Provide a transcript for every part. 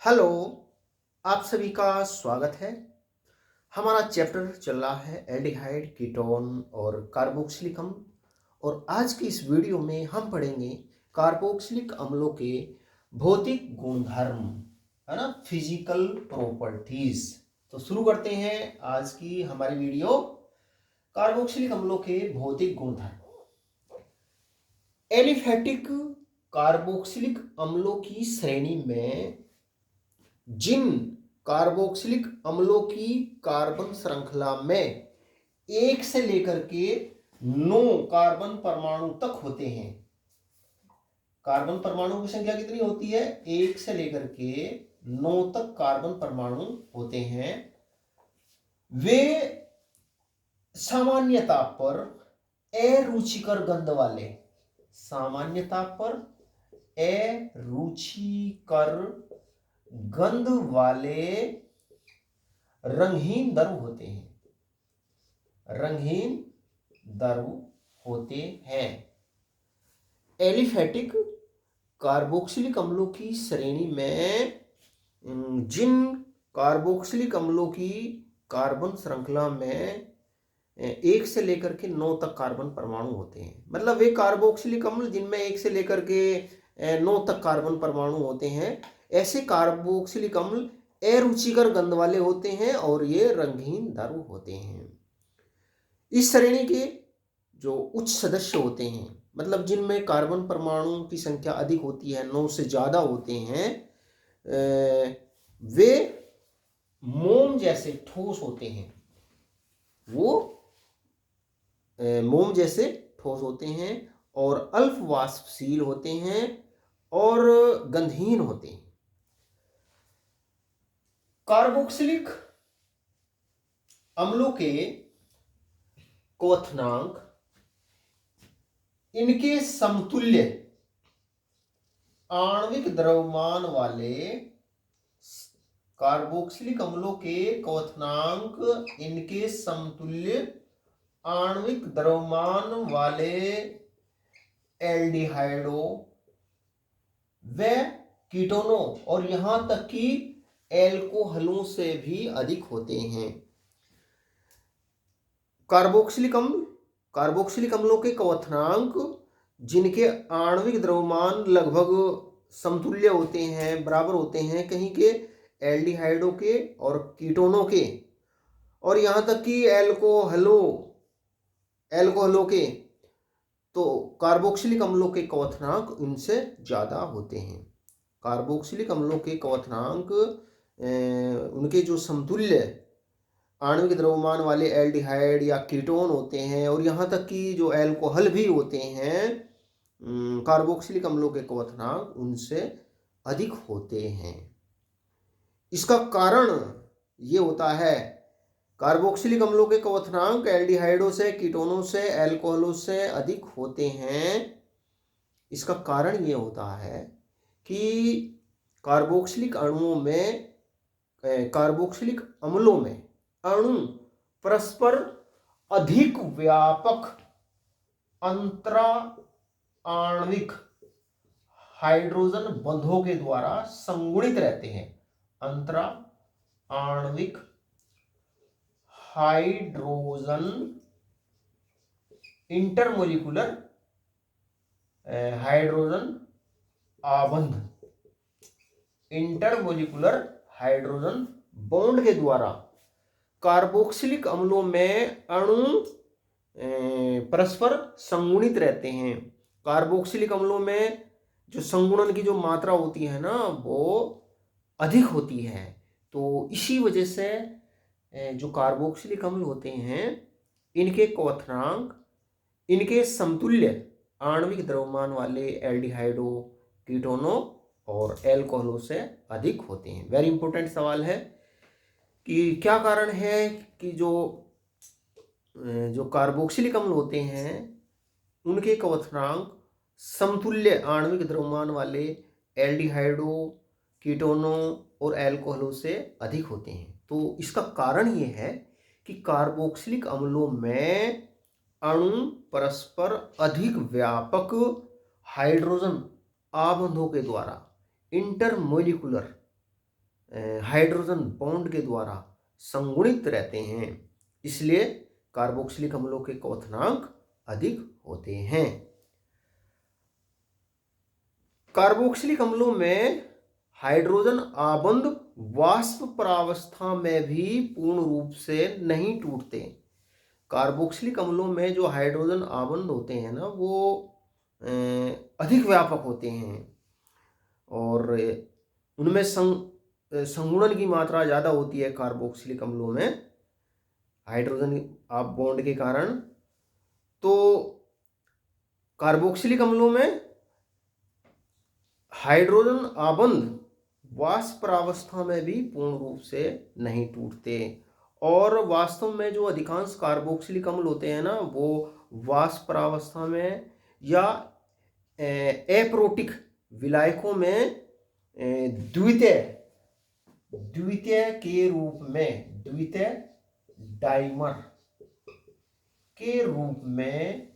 Hello, आप सभी का स्वागत है। हमारा चैप्टर चल रहा है एल्डिहाइड, कीटोन और कार्बोक्सिलिक अम्ल। और आज की इस वीडियो में हम पढ़ेंगे कार्बोक्सिलिक अम्लों के भौतिक गुणधर्म, है ना, फिजिकल प्रॉपर्टीज। तो शुरू करते हैं आज की हमारी वीडियो, कार्बोक्सिलिक अम्लों के भौतिक गुणधर्म। एलिफैटिक कार्बोक्सिलिक अम्लों की श्रेणी में जिन कार्बोक्सिलिक अम्लों की कार्बन श्रृंखला में 1 से लेकर के 9 कार्बन परमाणु तक होते हैं। कार्बन परमाणु की संख्या कितनी होती है? 1 से लेकर के 9 तक कार्बन परमाणु होते हैं। वे सामान्यता पर अरुचिकर गंध वाले, सामान्यता पर अरुचिकर गंध वाले रंगहीन द्रव होते हैं, रंगहीन द्रव होते हैं। एलिफैटिक कार्बोक्सिलिक अम्लों की श्रेणी में जिन कार्बोक्सिलिक अम्लों की कार्बन श्रृंखला में 1 से लेकर के 9 तक कार्बन परमाणु होते हैं, मतलब वे कार्बोक्सिलिक अम्ल जिनमें 1 से लेकर के 9 तक कार्बन परमाणु होते हैं, ऐसे कार्बोक्सिलिक अम्ल अरुचिकर गंध वाले होते हैं और ये रंगहीन द्रव होते हैं। इस श्रेणी के जो उच्च सदस्य होते हैं, मतलब जिनमें कार्बन परमाणु की संख्या अधिक होती है, 9 से ज्यादा होते हैं, वे मोम जैसे ठोस होते हैं। वो मोम जैसे ठोस होते हैं और अल्प वाष्पशील होते हैं और गंधहीन होते हैं। कार्बोक्सिलिक अम्लों के क्वथनांक इनके समतुल्य आणविक द्रव्यमान वाले, कार्बोक्सिलिक अम्लों के क्वथनांक इनके समतुल्य आणविक द्रव्यमान वाले एल्डिहाइडो व कीटोनों और यहां तक कि एल्कोहलों से भी अधिक होते हैं। कार्बोक्सिलिक अम्लों के क्वथनांक जिनके आणविक द्रव्यमान लगभग समतुल्य होते हैं, बराबर होते हैं, कहीं के एल्डिहाइडों के और कीटोनों के, और यहां तक कि एल्कोहलों के, तो कार्बोक्सिलिक अम्लों के क्वथनांक इनसे ज्यादा होते हैं। कार्बोक्सिलिक अम्लों के क्वथनांक उनके जो समतुल्य आणविक द्रव्यमान वाले एल्डिहाइड या कीटोन होते हैं और यहाँ तक कि जो एल्कोहल भी होते हैं, कार्बोक्सिलिक अम्लों के क्वथनांक उनसे अधिक होते हैं। इसका कारण ये होता है, कार्बोक्सिलिक अम्लों के क्वथनांक एल्डिहाइडों से, कीटोनों से, एल्कोहलों से अधिक होते हैं। इसका कारण ये होता है कि कार्बोक्सिलिक अम्लों में अणु परस्पर अधिक व्यापक अंतरा आणविक हाइड्रोजन बंधों के द्वारा संगुणित रहते हैं। अंतरा आणविक हाइड्रोजन, इंटरमोलिकुलर हाइड्रोजन आबंध, इंटरमोलिकुलर हाइड्रोजन बॉन्ड के द्वारा कार्बोक्सिलिक अम्लों में अणु परस्पर संगुणित रहते हैं। कार्बोक्सिलिक अम्लों में जो संगुणन की जो मात्रा होती है ना, वो अधिक होती है। तो इसी वजह से जो कार्बोक्सिलिक अम्ल होते हैं, इनके क्वथनांक इनके समतुल्य आणविक द्रव्यमान वाले एल्डिहाइडो, कीटोनों और एल्कोहलों से अधिक होते हैं। वेरी इंपॉर्टेंट सवाल है कि क्या कारण है कि जो कार्बोक्सिलिक अम्ल होते हैं उनके क्वथनांक समतुल्य आणविक द्रव्यमान वाले एल्डिहाइडो, कीटोनों और एल्कोहलों से अधिक होते हैं। तो इसका कारण ये है कि कार्बोक्सिलिक अम्लों में अणु परस्पर अधिक व्यापक हाइड्रोजन आबंधों के द्वारा, इंटरमोलिकुलर हाइड्रोजन बॉन्ड के द्वारा संगुणित रहते हैं, इसलिए कार्बोक्सिलिक अम्लों के क्वथनांक अधिक होते हैं। कार्बोक्सिलिक अम्लों में हाइड्रोजन आबंध वाष्प प्रावस्था में भी पूर्ण रूप से नहीं टूटते। कार्बोक्सिलिक अम्लों में जो हाइड्रोजन आबंध होते हैं ना, वो अधिक व्यापक होते हैं और उनमें संगुणन की मात्रा ज़्यादा होती है कार्बोक्सिलिक अम्लों में हाइड्रोजन आप बॉन्ड के कारण। तो कार्बोक्सिलिक अम्लों में हाइड्रोजन आबंध वाष्प प्रावस्था में भी पूर्ण रूप से नहीं टूटते और वास्तव में जो अधिकांश कार्बोक्सिलिक अम्ल होते हैं ना, वो वाष्प प्रावस्था में या एप्रोटिक विलायकों में द्वितीय के रूप में, द्वितीय डाइमर के रूप में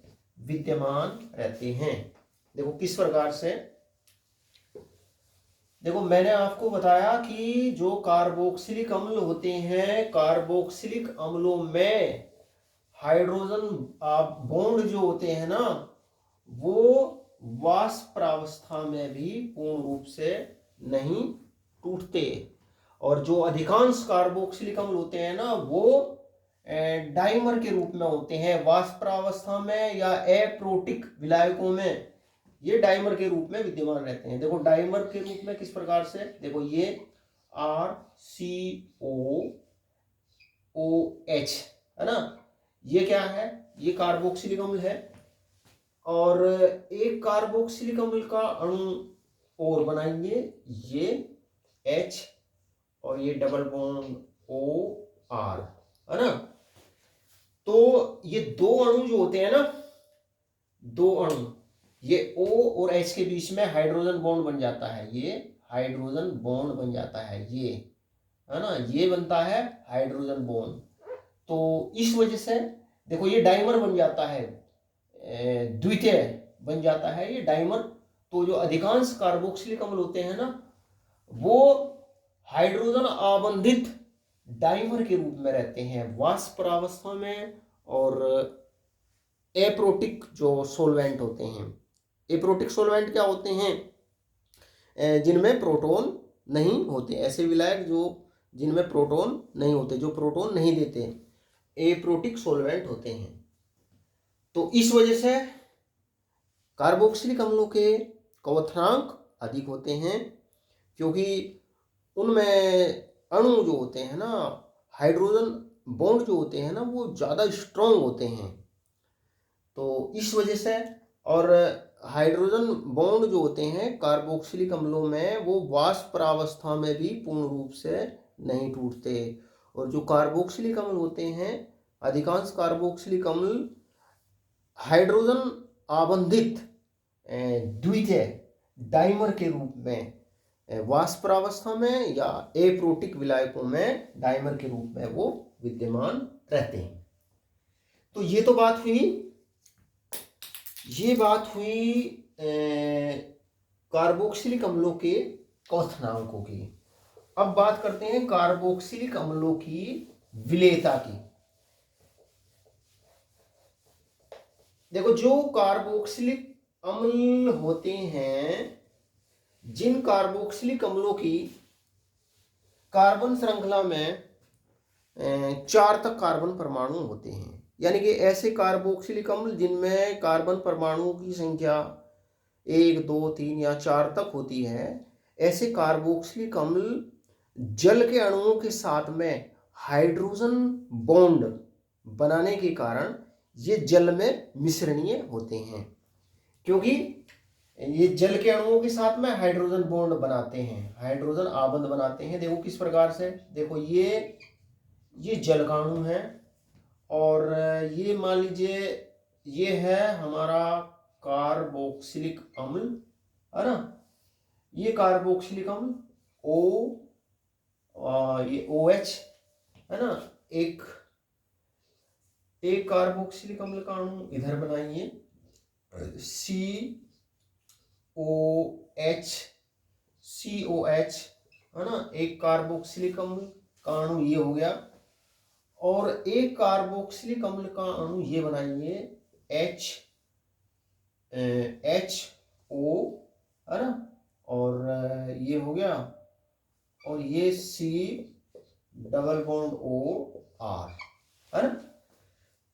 विद्यमान रहते हैं। देखो किस प्रकार से, देखो मैंने आपको बताया कि जो कार्बोक्सिलिक अम्ल होते हैं, कार्बोक्सिलिक अम्लों में हाइड्रोजन बॉन्ड जो होते हैं ना, वो वाष्प प्रावस्था में भी पूर्ण रूप से नहीं टूटते और जो अधिकांश कार्बोक्सिलिक अम्ल होते हैं ना, वो डाइमर के रूप में होते हैं वाष्प प्रावस्था में या एप्रोटिक विलायकों में, ये डाइमर के रूप में विद्यमान रहते हैं। देखो डाइमर के रूप में किस प्रकार से, देखो ये RCOOH है ना, ये क्या है, ये कार्बोक्सिलिक अम्ल है और एक कार्बोक्सिलिक अम्ल का अणु और बनाएंगे, ये H और ये डबल बॉन्ड OR है ना। तो ये दो अणु जो होते हैं ना, दो अणु, ये O और H के बीच में हाइड्रोजन बॉन्ड बन जाता है, ये हाइड्रोजन बॉन्ड बन जाता है, ये है ना, ये बनता है हाइड्रोजन बॉन्ड। तो इस वजह से देखो ये डाइमर बन जाता है, द्वितीय बन जाता है ये डाइमर। तो जो अधिकांश कार्बोक्सिलिक अम्ल होते हैं ना, वो हाइड्रोजन आबंधित डाइमर के रूप में रहते हैं वाष्प प्रावस्था में और एप्रोटिक जो सोलवेंट होते हैं। एप्रोटिक सोलवेंट क्या होते हैं, जिनमें प्रोटॉन नहीं होते, ऐसे विलायक जो जिनमें प्रोटॉन नहीं होते, जो प्रोटॉन नहीं देते, एप्रोटिक सोलवेंट होते हैं। तो इस वजह से कार्बोक्सिलिक अम्लों के क्वथनांक अधिक होते हैं, क्योंकि उनमें अणु जो होते हैं ना, हाइड्रोजन बॉन्ड जो होते हैं ना, वो ज़्यादा स्ट्रॉन्ग होते हैं। तो इस वजह से, और हाइड्रोजन बॉन्ड जो होते हैं कार्बोक्सिलिक अम्लों में, वो वाष्प प्रावस्था में भी पूर्ण रूप से नहीं टूटते और जो कार्बोक्सिलिक अम्ल होते हैं, अधिकांश कार्बोक्सिलिक अम्ल हाइड्रोजन आबंधित द्वितीय डाइमर के रूप में वाष्प प्रावस्था में या एप्रोटिक विलायकों में डाइमर के रूप में वो विद्यमान रहते हैं। तो ये तो बात हुई, ये बात हुई कार्बोक्सिलिक अम्लों के क्वथनांकों की। अब बात करते हैं कार्बोक्सिलिक अम्लों की विलेयता की। देखो जो कार्बोक्सिलिक अम्ल होते हैं, जिन कार्बोक्सिलिक अम्लों की कार्बन श्रृंखला में 4 तक कार्बन परमाणु होते हैं, यानी कि ऐसे कार्बोक्सिलिक अम्ल जिनमें कार्बन परमाणुओं की संख्या 1, 2, 3 या 4 तक होती है, ऐसे कार्बोक्सिलिक अम्ल जल के अणुओं के साथ में हाइड्रोजन बॉन्ड बनाने के कारण ये जल में मिश्रणीय होते हैं, क्योंकि ये जल के अणुओं के साथ में हाइड्रोजन बॉन्ड बनाते हैं, हाइड्रोजन आबंध बनाते हैं। देखो किस प्रकार से, देखो ये जल का अणु है और ये मान लीजिए ये है हमारा कार्बोक्सिलिक अम्ल, है ना, ये कार्बोक्सिलिक अम्ल ये OH है ना, एक कार्बोक्सिलिक अम्ल का अणु इधर बनाइए COH है ना। एक कार्बोक्सिलिक अम्ल का अणु ये हो गया, और एक कार्बोक्सिलिक अम्ल का अणु ये बनाइए HO, है ना, और ये हो गया, और ये C डबल बॉन्ड OR, है ना।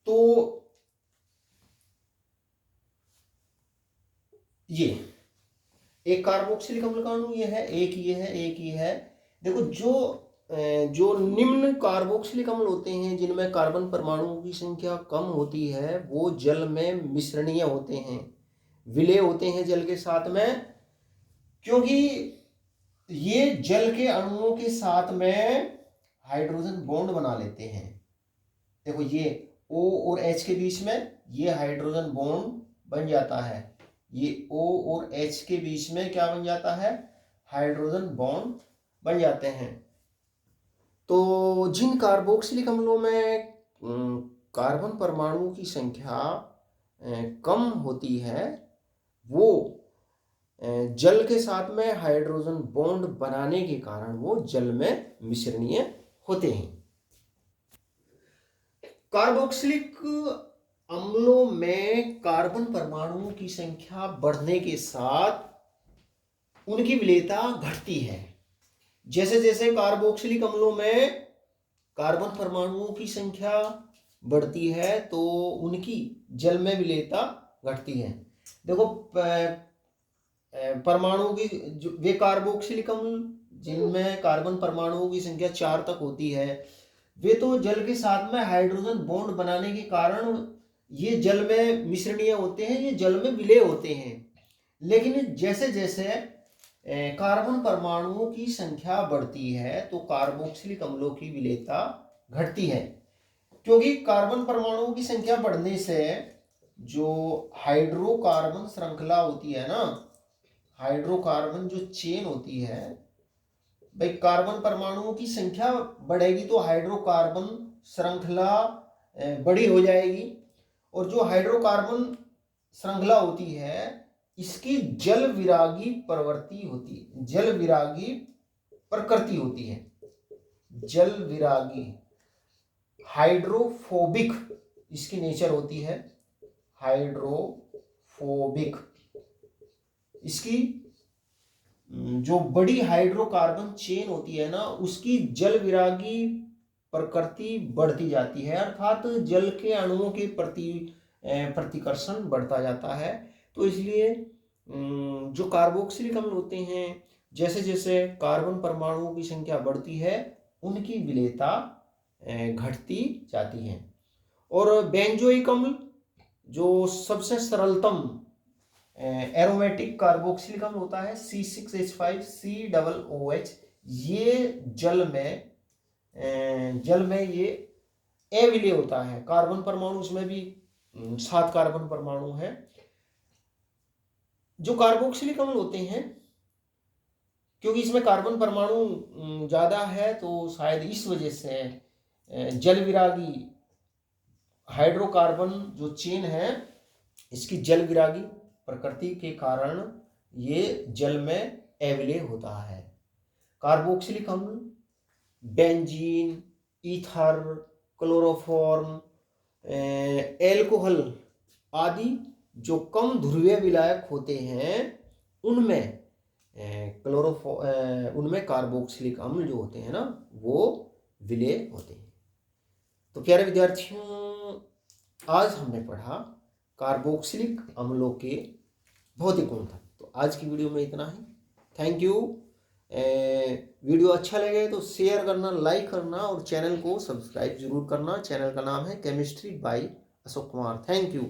तो ये एक कार्बोक्सिलिक अम्ल का अणु ये है, एक ये है, एक ये है। देखो जो निम्न कार्बोक्सिलिक अम्ल होते हैं जिनमें कार्बन परमाणुओं की संख्या कम होती है, वो जल में मिश्रणीय होते हैं, विलेय होते हैं जल के साथ में, क्योंकि ये जल के अणुओं के साथ में हाइड्रोजन बॉन्ड बना लेते हैं। देखो ये O और H के बीच में ये हाइड्रोजन बॉन्ड बन जाता है, ये O और H के बीच में क्या बन जाता है, हाइड्रोजन बॉन्ड बन जाते हैं। तो जिन कार्बोक्सिलिक अम्लों में कार्बन परमाणुओं की संख्या कम होती है, वो जल के साथ में हाइड्रोजन बॉन्ड बनाने के कारण वो जल में मिश्रणीय होते हैं। कार्बोक्सिलिक अम्लों में कार्बन परमाणुओं की संख्या बढ़ने के साथ उनकी विलेयता घटती है। जैसे जैसे कार्बोक्सिलिक अम्लों में कार्बन परमाणुओं की संख्या बढ़ती है तो उनकी जल में विलेयता घटती है। देखो परमाणुओं की वे कार्बोक्सिलिक अम्ल जिनमें कार्बन परमाणुओं की संख्या 4 तक होती है, वे तो जल के साथ में हाइड्रोजन बॉन्ड बनाने के कारण ये जल में मिश्रणीय होते हैं, ये जल में विलेय होते हैं। लेकिन जैसे जैसे कार्बन परमाणुओं की संख्या बढ़ती है तो कार्बोक्सिलिक अम्लों की विलेयता घटती है, क्योंकि कार्बन परमाणुओं की संख्या बढ़ने से जो हाइड्रोकार्बन श्रृंखला होती है ना, हाइड्रोकार्बन जो चेन होती है, भाई कार्बन परमाणुओं की संख्या बढ़ेगी तो हाइड्रोकार्बन श्रृंखला बड़ी हो जाएगी, और जो हाइड्रोकार्बन श्रृंखला होती है इसकी जल विरागी प्रवृत्ति होती है, जल विरागी प्रकृति होती है, जल विरागी हाइड्रोफोबिक इसकी नेचर होती है, हाइड्रोफोबिक। इसकी जो बड़ी हाइड्रोकार्बन चेन होती है ना, उसकी जल विरागी प्रकृति बढ़ती जाती है, अर्थात जल के अणुओं के प्रति प्रतिकर्षण बढ़ता जाता है। तो इसलिए जो कार्बोक्सिलिक अम्ल होते हैं, जैसे जैसे कार्बन परमाणुओं की संख्या बढ़ती है उनकी विलेयता घटती जाती है। और बेंजोइक अम्ल जो सबसे सरलतम एरोमेटिक कार्बोक्सिलिक अम्ल होता है C6H5COOH, ये जल में ये अविलेय होता है। कार्बन परमाणु इसमें भी 7 कार्बन परमाणु हैं। जो कार्बोक्सिलिक अम्ल होते हैं, क्योंकि इसमें कार्बन परमाणु ज्यादा है तो शायद इस वजह से जल विरागी हाइड्रोकार्बन जो चेन है इसकी जल विरागी प्रकृति के कारण ये जल में अविलेय होता है। कार्बोक्सिलिक अम्ल बेंजीन, ईथर, क्लोरोफॉर्म, एल्कोहल आदि जो कम ध्रुवीय विलायक होते हैं उनमें उनमें कार्बोक्सिलिक अम्ल जो होते हैं ना वो विलेय होते हैं। तो प्यारे विद्यार्थियों, आज हमने पढ़ा कार्बोक्सिलिक अम्लों के भौतिक गुण। तो आज की वीडियो में इतना ही। Thank you. वीडियो अच्छा लगे तो शेयर करना, लाइक करना और चैनल को सब्सक्राइब जरूर करना। चैनल का नाम है chemistry bye Ashok Kumar. Thank you.